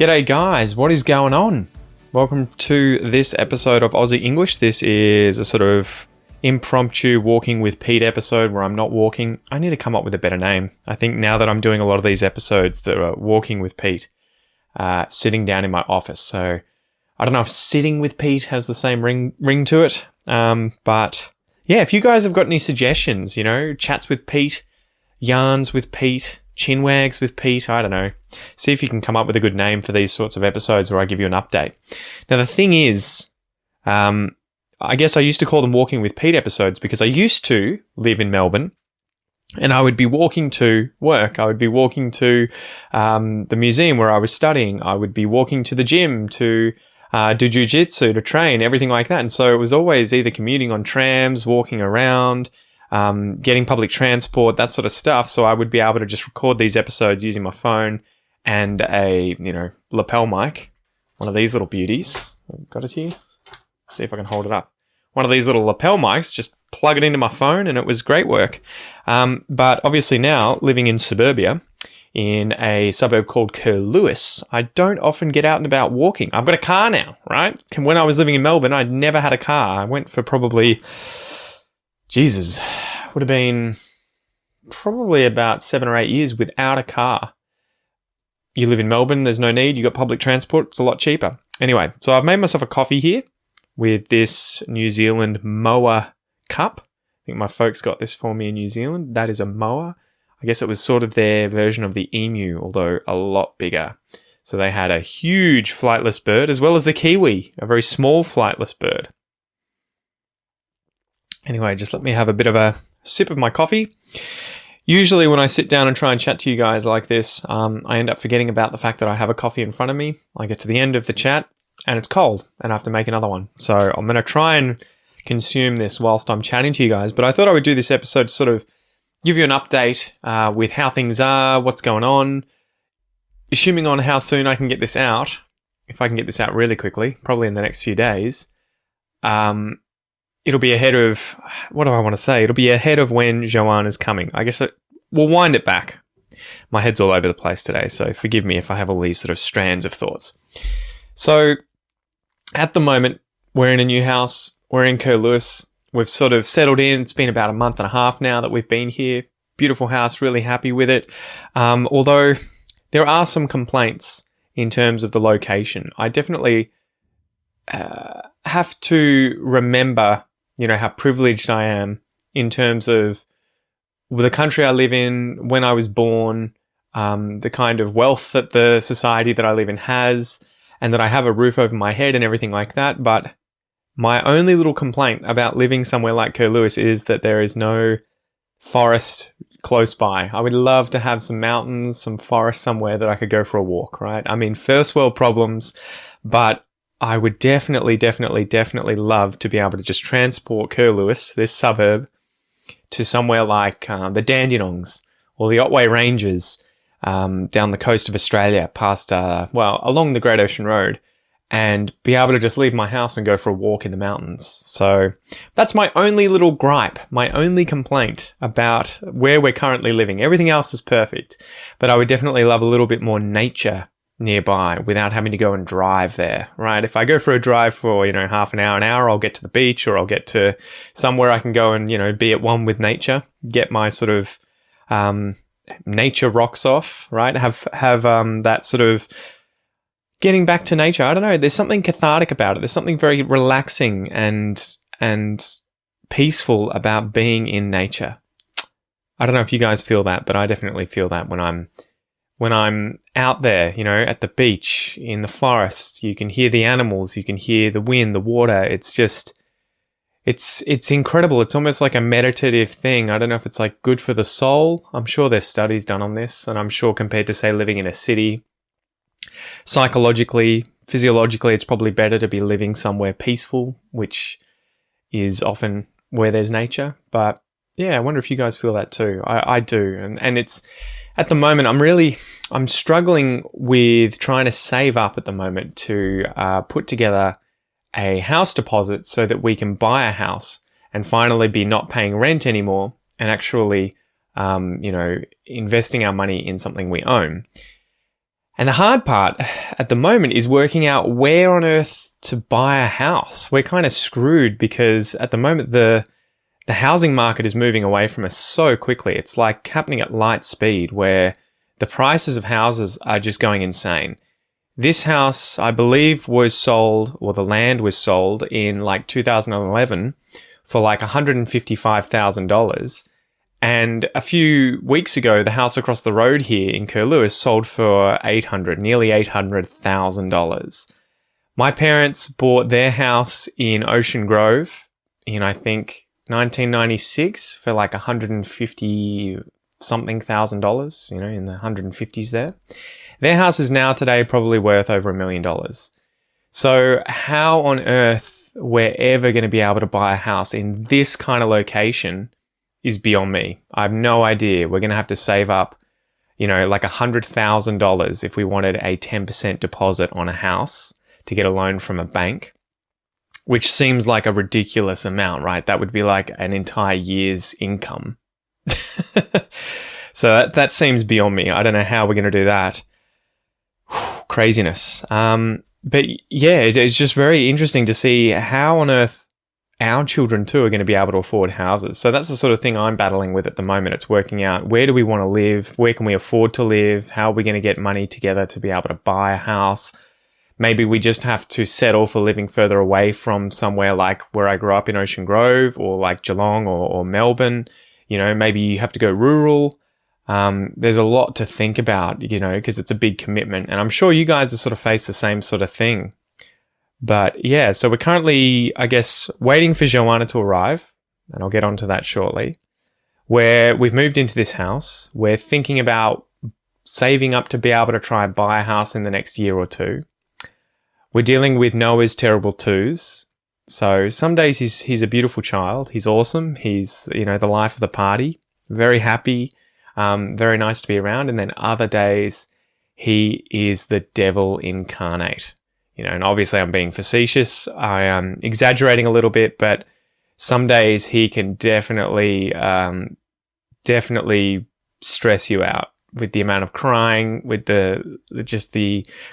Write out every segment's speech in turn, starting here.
G'day guys, what is going on? Welcome to this episode of Aussie English. This is a sort of impromptu walking with Pete episode where I'm not walking. I need to come up with a better name. I think now that I'm doing a lot of these episodes that are walking with Pete, sitting down in my office. So I don't know if sitting with Pete has the same ring to it. But yeah, if you guys have got any suggestions, chats with Pete, yarns with Pete, chinwags with Pete, I don't know. See if you can come up with a good name for these sorts of episodes where I give you an update. Now, the thing is, I guess I used to call them Walking with Pete episodes because I used to live in Melbourne and I would be walking to work. I would be walking to the museum where I was studying. I would be walking to the gym to do jiu-jitsu, to train, everything like that. And so it was always either commuting on trams, walking around, getting public transport, that sort of stuff. So I would be able to just record these episodes using my phone and a, lapel mic. One of these little beauties. I've got it here. See if I can hold it up. One of these little lapel mics, just plug it into my phone and it was great work. But obviously now, living in suburbia, in a suburb called Curlewis, I don't often get out and about walking. I've got a car now, right? When I was living in Melbourne, I'd never had a car. I went for probably, would have been probably about 7 or 8 years without a car. You live in Melbourne, there's no need. You got public transport, it's a lot cheaper. Anyway, so I've made myself a coffee here with this New Zealand Moa cup. I think my folks got this for me in New Zealand. That is a Moa. I guess it was sort of their version of the emu, although a lot bigger. So they had a huge flightless bird as well as the kiwi, a very small flightless bird. Anyway, just let me have a bit of a sip of my coffee. Usually when I sit down and try and chat to you guys like this, I end up forgetting about the fact that I have a coffee in front of me. I get to the end of the chat and it's cold and I have to make another one. So I'm going to try and consume this whilst I'm chatting to you guys. But I thought I would do this episode to sort of give you an update with how things are, what's going on, assuming on how soon I can get this out. If I can get this out really quickly, probably in the next few days. It'll be ahead of, what do I want to say? It'll be ahead of when Joanna's coming. I guess we'll wind it back. My head's all over the place today, so forgive me if I have all these sort of strands of thoughts. So, at the moment, we're in a new house. We're in Curlewis. We've sort of settled in. It's been about a month and a half now that we've been here. Beautiful house, really happy with it. Although, there are some complaints in terms of the location. I definitely have to remember how privileged I am in terms of the country I live in, when I was born, the kind of wealth that the society that I live in has, and that I have a roof over my head and everything like that. But my only little complaint about living somewhere like Curlewis is that there is no forest close by. I would love to have some mountains, some forest somewhere that I could go for a walk, right? I mean, first world problems, but I would definitely love to be able to just transport Curlewis, this suburb, to somewhere like the Dandenongs or the Otway Ranges down the coast of Australia past, along the Great Ocean Road, and be able to just leave my house and go for a walk in the mountains. So that's my only little gripe, my only complaint about where we're currently living. Everything else is perfect, but I would definitely love a little bit more nature nearby without having to go and drive there, right? If I go for a drive for, half an hour, I'll get to the beach or I'll get to somewhere I can go and, be at one with nature, get my sort of nature rocks off, right? Have that sort of getting back to nature. I don't know. There's something cathartic about it. There's something very relaxing and peaceful about being in nature. I don't know if you guys feel that, but I definitely feel that when I'm out there, at the beach, in the forest. You can hear the animals, you can hear the wind, the water. It's just, it's incredible. It's almost like a meditative thing. I don't know if it's like good for the soul. I'm sure there's studies done on this, and I'm sure compared to, say, living in a city, psychologically, physiologically, it's probably better to be living somewhere peaceful, which is often where there's nature. But yeah, I wonder if you guys feel that too. I do. And it's, at the moment, I'm struggling with trying to save up at the moment to put together a house deposit so that we can buy a house and finally be not paying rent anymore and actually, investing our money in something we own. And the hard part at the moment is working out where on earth to buy a house. We're kind of screwed because at the moment the housing market is moving away from us so quickly. It's like happening at light speed where the prices of houses are just going insane. This house, I believe, was sold, or the land was sold in like 2011 for like $155,000. And a few weeks ago, the house across the road here in Curlewis sold for nearly $800,000. My parents bought their house in Ocean Grove in, I think, 1996 for like $150-something thousand, in the 150s there. Their house is now today probably worth over $1 million. So how on earth we're ever going to be able to buy a house in this kind of location is beyond me. I have no idea. We're going to have to save up, like $100,000 if we wanted a 10% deposit on a house to get a loan from a bank, which seems like a ridiculous amount, right? That would be like an entire year's income. So that seems beyond me. I don't know how we're going to do that. Craziness. But yeah, it's just very interesting to see how on earth our children too are going to be able to afford houses. So that's the sort of thing I'm battling with at the moment. It's working out, where do we want to live? Where can we afford to live? How are we going to get money together to be able to buy a house? Maybe we just have to settle for living further away from somewhere like where I grew up in Ocean Grove, or like Geelong or Melbourne. Maybe you have to go rural. There's a lot to think about, because it's a big commitment. And I'm sure you guys have sort of faced the same sort of thing. But yeah, so we're currently, I guess, waiting for Joanna to arrive, and I'll get onto that shortly, where we've moved into this house. We're thinking about saving up to be able to try and buy a house in the next year or two. We're dealing with Noah's terrible twos. So some days he's a beautiful child. He's awesome. He's, the life of the party. Very happy. Very nice to be around. And then other days he is the devil incarnate. And obviously I'm being facetious. I am exaggerating a little bit, but some days he can definitely stress you out with the amount of crying, with the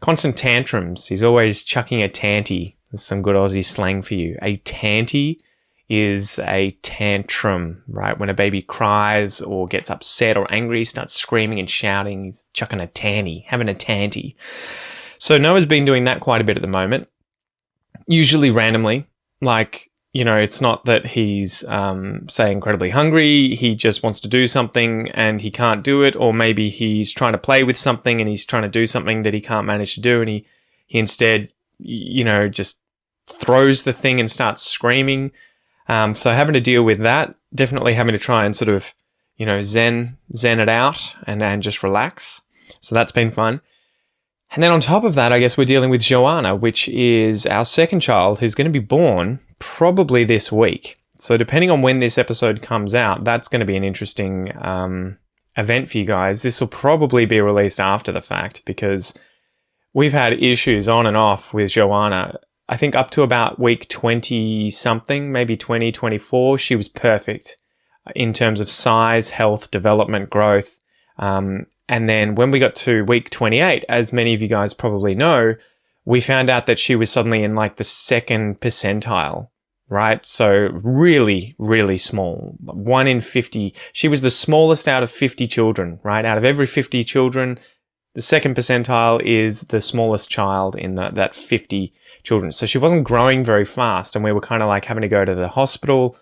constant tantrums. He's always chucking a tanty. There's some good Aussie slang for you. A tanty is a tantrum, right? When a baby cries or gets upset or angry, starts screaming and shouting, he's chucking a tanty, having a tanty. So Noah's been doing that quite a bit at the moment, usually randomly. Like, it's not that he's, say, incredibly hungry. He just wants to do something and he can't do it. Or maybe he's trying to play with something and he's trying to do something that he can't manage to do. And he instead, just throws the thing and starts screaming. So having to deal with that, definitely having to try and sort of, zen it out and just relax. So that's been fun. And then on top of that, I guess we're dealing with Joanna, which is our second child, who's going to be born probably this week. So depending on when this episode comes out, that's going to be an interesting event for you guys. This will probably be released after the fact because we've had issues on and off with Joanna. I think up to about week 20 something, maybe 20, 24, she was perfect in terms of size, health, development, growth. And then when we got to week 28, as many of you guys probably know, we found out that she was suddenly in like the second percentile, right? So really, really small. 1 in 50. She was the smallest out of 50 children, right? Out of every 50 children, the second percentile is the smallest child in that 50 children. So she wasn't growing very fast. And we were kind of like having to go to the hospital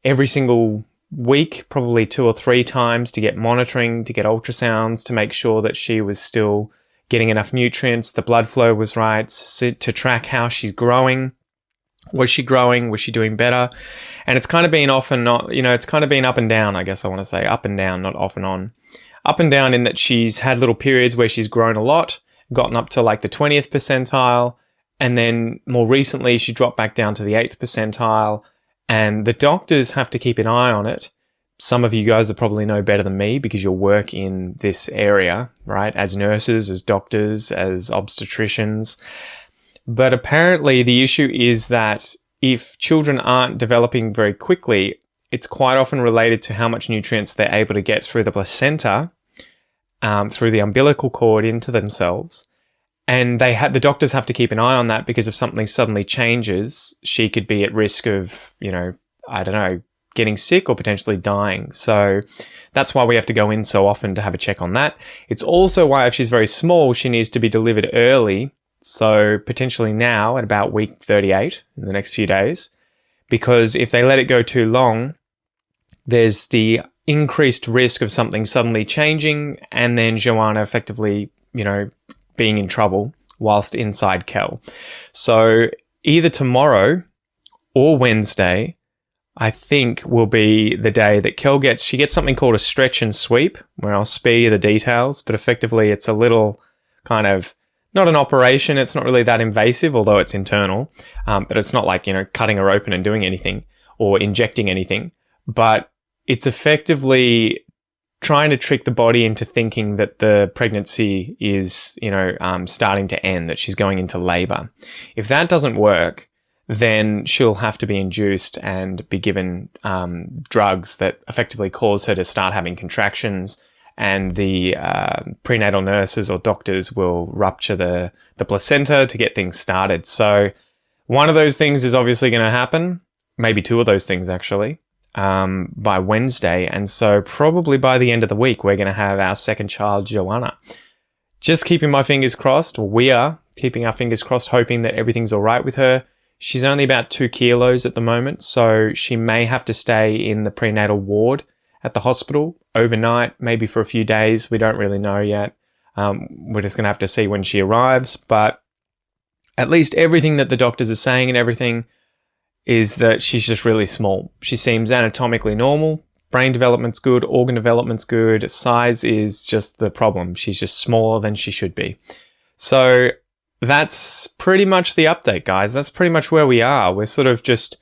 every single week, probably 2 or 3 times, to get monitoring, to get ultrasounds, to make sure that she was still getting enough nutrients, the blood flow was right, to track how she's growing. Was she growing? Was she doing better? And it's kind of been off and not, it's kind of been up and down, I guess I want to say. Up and down, not off and on. Up and down in that she's had little periods where she's grown a lot, gotten up to like the 20th percentile, and then more recently she dropped back down to the 8th percentile. And the doctors have to keep an eye on it. Some of you guys will probably know better than me because you'll work in this area, right? As nurses, as doctors, as obstetricians. But apparently the issue is that if children aren't developing very quickly, it's quite often related to how much nutrients they're able to get through the placenta. through the umbilical cord into themselves. And the doctors have to keep an eye on that, because if something suddenly changes, she could be at risk of, getting sick or potentially dying. So that's why we have to go in so often to have a check on that. It's also why, if she's very small, she needs to be delivered early. So potentially now at about week 38 in the next few days, because if they let it go too long, there's the increased risk of something suddenly changing and then Joanna effectively, being in trouble whilst inside Kel. So either tomorrow or Wednesday, I think, will be the day that Kel gets something called a stretch and sweep, where I'll spare you the details, but effectively it's a little kind of, not an operation, it's not really that invasive, although it's internal, but it's not like, cutting her open and doing anything or injecting anything, but it's effectively trying to trick the body into thinking that the pregnancy is, starting to end, that she's going into labor. If that doesn't work, then she'll have to be induced and be given drugs that effectively cause her to start having contractions, and the prenatal nurses or doctors will rupture the placenta to get things started. So one of those things is obviously going to happen, maybe two of those things actually, by Wednesday. And so probably by the end of the week, we're going to have our second child, Joanna. Just keeping my fingers crossed. We are keeping our fingers crossed, hoping that everything's all right with her. She's only about 2 kilos at the moment, so she may have to stay in the prenatal ward at the hospital overnight, maybe for a few days. We don't really know yet. We're just going to have to see when she arrives. But at least everything that the doctors are saying and everything is that she's just really small. She seems anatomically normal. Brain development's good. Organ development's good. Size is just the problem. She's just smaller than she should be. So that's pretty much the update, guys. That's pretty much where we are. We're sort of just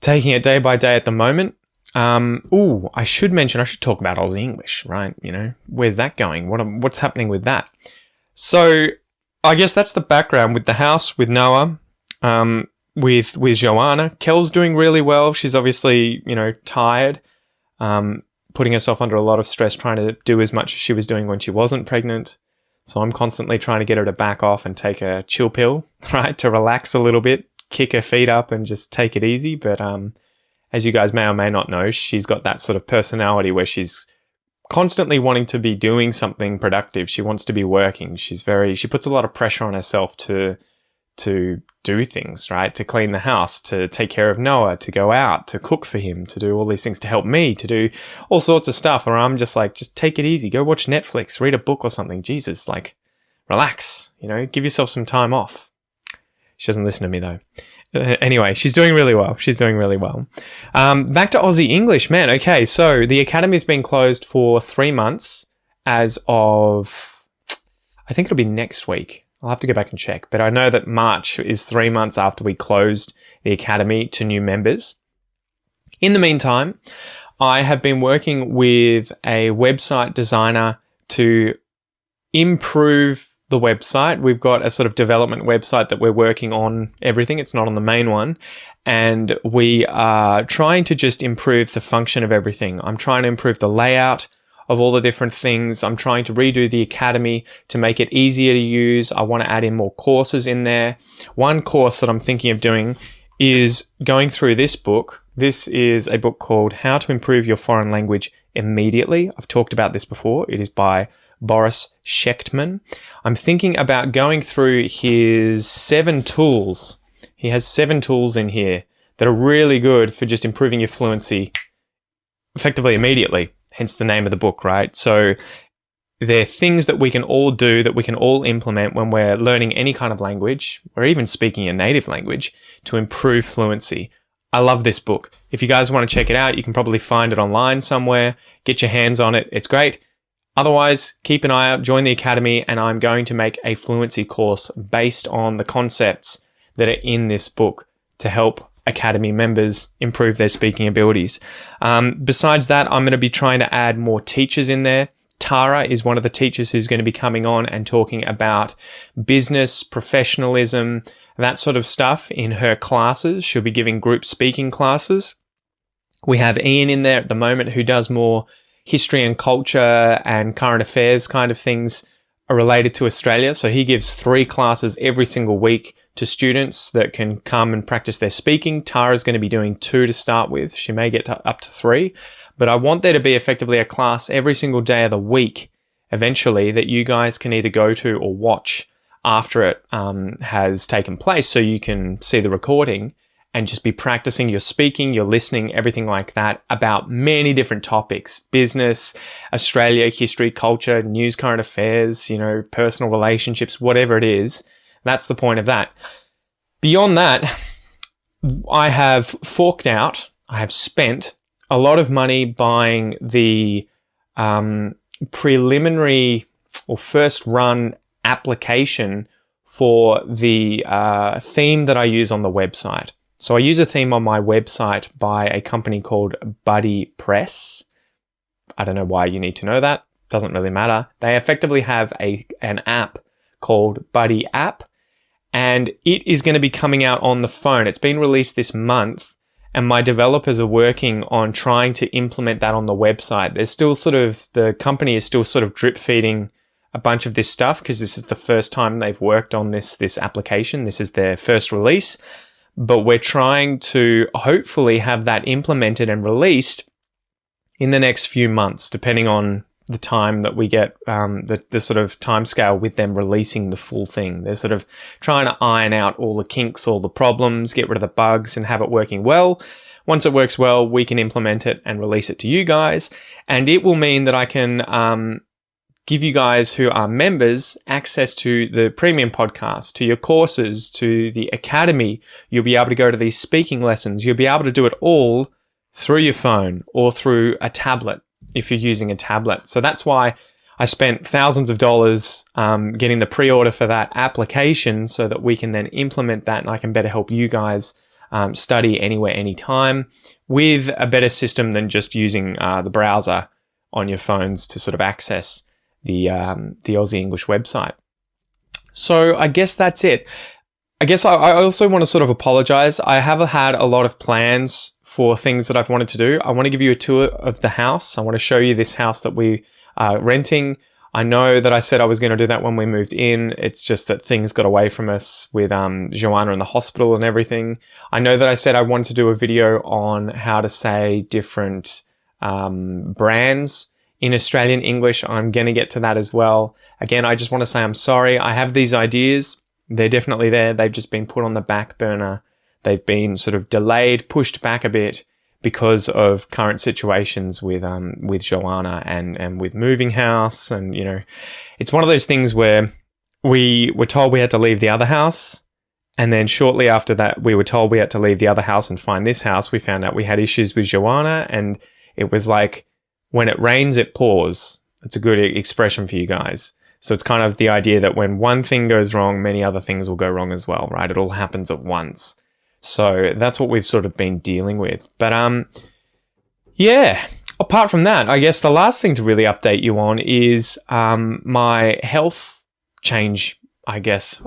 taking it day by day at the moment. I should talk about Aussie English, right? Where's that going? What's happening with that? So I guess that's the background with the house, with Noah, with Joanna. Kel's doing really well. She's obviously, tired, putting herself under a lot of stress, trying to do as much as she was doing when she wasn't pregnant. So I'm constantly trying to get her to back off and take a chill pill, right? To relax a little bit, kick her feet up and just take it easy. But, as you guys may or may not know, she's got that sort of personality where she's constantly wanting to be doing something productive. She wants to be working. She puts a lot of pressure on herself to do things, right? To clean the house, to take care of Noah, to go out, to cook for him, to do all these things, to help me, to do all sorts of stuff. Or I'm just like, just take it easy. Go watch Netflix, read a book or something. Jesus, relax, give yourself some time off. She doesn't listen to me though. Anyway, she's doing really well. Back to Aussie English, man. Okay, so the Academy's been closed for 3 months as of, I think it'll be next week. I'll have to go back and check. But I know that March is 3 months after we closed the Academy to new members. In the meantime, I have been working with a website designer to improve the website. We've got a sort of development website that we're working on everything. It's not on the main one. And we are trying to just improve the function of everything. I'm trying to improve the layout of all the different things. I'm trying to redo the Academy to make it easier to use. I want to add in more courses in there. One course that I'm thinking of doing is going through this book. This is a book called How to Improve Your Foreign Language Immediately. I've talked about this before. It is by Boris Schechtman. I'm thinking about going through his 7 tools. He has 7 tools in here that are really good for just improving your fluency effectively immediately, hence the name of the book, right? So they're things that we can all do, that we can all implement when we're learning any kind of language or even speaking a native language to improve fluency. I love this book. If you guys want to check it out, you can probably find it online somewhere. Get your hands on it. It's great. Otherwise, keep an eye out, join the Academy, and I'm going to make a fluency course based on the concepts that are in this book to help Academy members improve their speaking abilities. Besides that, I'm going to be trying to add more teachers in there. Tara is one of the teachers who's going to be coming on and talking about business, professionalism, that sort of stuff in her classes. She'll be giving group speaking classes. We have Ian in there at the moment who does more history and culture and current affairs kind of things are related to Australia. So he gives 3 classes every single week to students that can come and practice their speaking. Tara's going to be doing 2 to start with. She may get up to 3, but I want there to be effectively a class every single day of the week eventually that you guys can either go to or watch after it has taken place, so you can see the recording and just be practicing your speaking, your listening, everything like that about many different topics: business, Australia, history, culture, news, current affairs, personal relationships, whatever it is. That's the point of that. Beyond that, I have forked out, I have spent a lot of money buying the preliminary or first run application for the theme that I use on the website. So I use a theme on my website by a company called Buddy Press. I don't know why you need to know that. Doesn't really matter. They effectively have an app called Buddy App, and it is going to be coming out on the phone. It's been released this month, and my developers are working on trying to implement that on the website. There's still the company is still sort of drip feeding a bunch of this stuff because this is the first time they've worked on this application. This is their first release, but we're trying to hopefully have that implemented and released in the next few months, depending on the time that we get, the sort of time scale with them releasing the full thing. They're sort of trying to iron out all the kinks, all the problems, get rid of the bugs and have it working well. Once it works well, we can implement it and release it to you guys. And it will mean that I can give you guys who are members access to the premium podcast, to your courses, to the academy. You'll be able to go to these speaking lessons. You'll be able to do it all through your phone or through a tablet if you're using a tablet. So that's why I spent thousands of dollars getting the pre-order for that application so that we can then implement that and I can better help you guys study anywhere, anytime with a better system than just using the browser on your phones to sort of access the Aussie English website. So I guess that's it. I guess I also want to sort of apologize. I have had a lot of plans for things that I've wanted to do. I want to give you a tour of the house. I want to show you this house that we are renting. I know that I said I was going to do that when we moved in. It's just that things got away from us with Joanna in the hospital and everything. I know that I said I wanted to do a video on how to say different brands in Australian English. I'm going to get to that as well. Again, I just want to say I'm sorry. I have these ideas. They're definitely there. They've just been put on the back burner. They've been sort of delayed, pushed back a bit because of current situations with Joanna and with moving house. And, it's one of those things where we were told we had to leave the other house. And then shortly after that, we were told we had to leave the other house and find this house. We found out we had issues with Joanna, and it was like, when it rains, it pours. It's a good expression for you guys. So it's kind of the idea that when one thing goes wrong, many other things will go wrong as well, right? It all happens at once. So that's what we've sort of been dealing with. But yeah, apart from that, I guess the last thing to really update you on is my health change, I guess.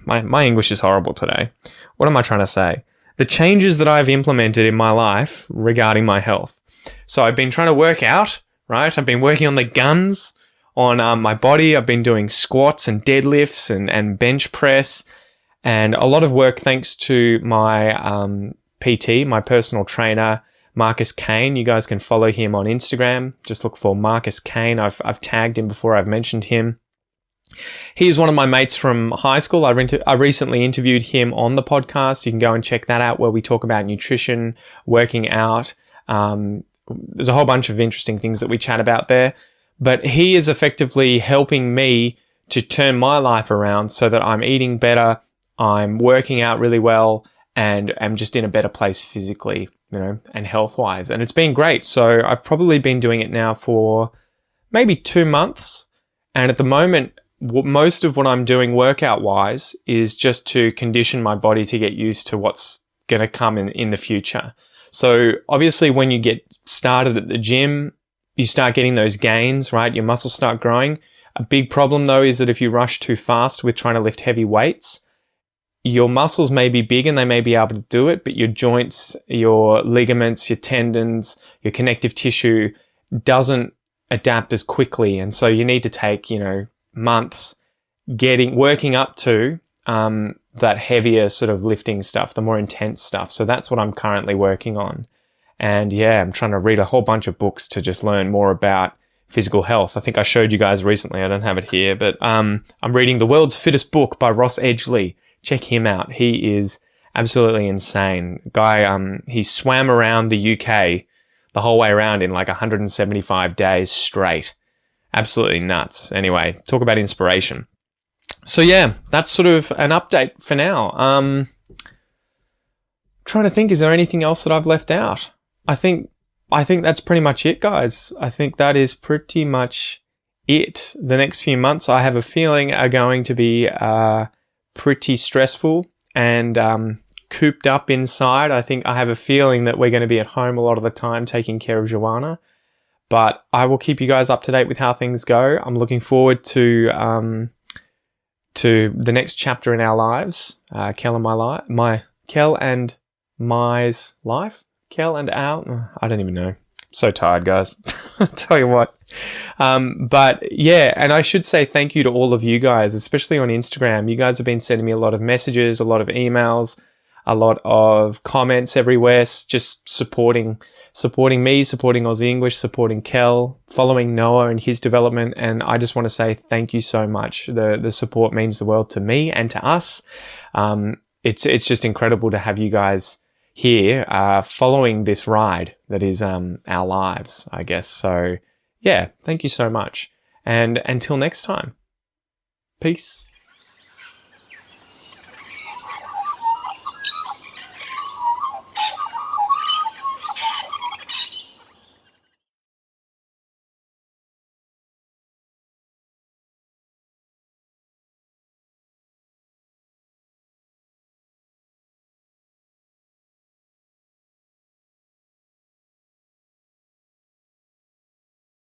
My English is horrible today. What am I trying to say? The changes that I've implemented in my life regarding my health. So I've been trying to work out, right? I've been working on the guns on my body. I've been doing squats and deadlifts and bench press, and a lot of work thanks to my PT, my personal trainer, Marcus Kane. You guys can follow him on Instagram. Just look for Marcus Kane. I've tagged him before. I've mentioned him. He is one of my mates from high school. I recently interviewed him on the podcast. You can go and check that out, where we talk about nutrition, working out. There's a whole bunch of interesting things that we chat about there. But he is effectively helping me to turn my life around so that I'm eating better, I'm working out really well, and I'm just in a better place physically, and health-wise. And it's been great. So I've probably been doing it now for maybe 2 months. And at the moment, most of what I'm doing workout-wise is just to condition my body to get used to what's going to come in the future. So obviously when you get started at the gym, you start getting those gains, right? Your muscles start growing. A big problem though is that if you rush too fast with trying to lift heavy weights, your muscles may be big and they may be able to do it, but your joints, your ligaments, your tendons, your connective tissue doesn't adapt as quickly. And so you need to take, months working up to that heavier sort of lifting stuff, the more intense stuff. So that's what I'm currently working on. And yeah, I'm trying to read a whole bunch of books to just learn more about physical health. I think I showed you guys recently. I don't have it here, but I'm reading The World's Fittest Book by Ross Edgley. Check him out. He is absolutely insane. Guy, he swam around the UK the whole way around in like 175 days straight. Absolutely nuts. Anyway, talk about inspiration. So yeah, that's sort of an update for now. Trying to think, is there anything else that I've left out? I think that's pretty much it, guys. I think that is pretty much it. The next few months, I have a feeling, are going to be pretty stressful and cooped up inside. I think I have a feeling that we're going to be at home a lot of the time taking care of Joanna. But I will keep you guys up to date with how things go. I'm looking forward to the next chapter in our lives. Kel and Mai's life. Kel and our, I don't even know. I'm so tired, guys. I'll tell you what. But yeah, and I should say thank you to all of you guys, especially on Instagram. You guys have been sending me a lot of messages, a lot of emails, a lot of comments everywhere, just supporting me, supporting Aussie English, supporting Kel, following Noah and his development. And I just want to say thank you so much. The support means the world to me and to us. It's just incredible to have you guys here following this ride that is our lives, I guess. So yeah, thank you so much. And until next time, peace.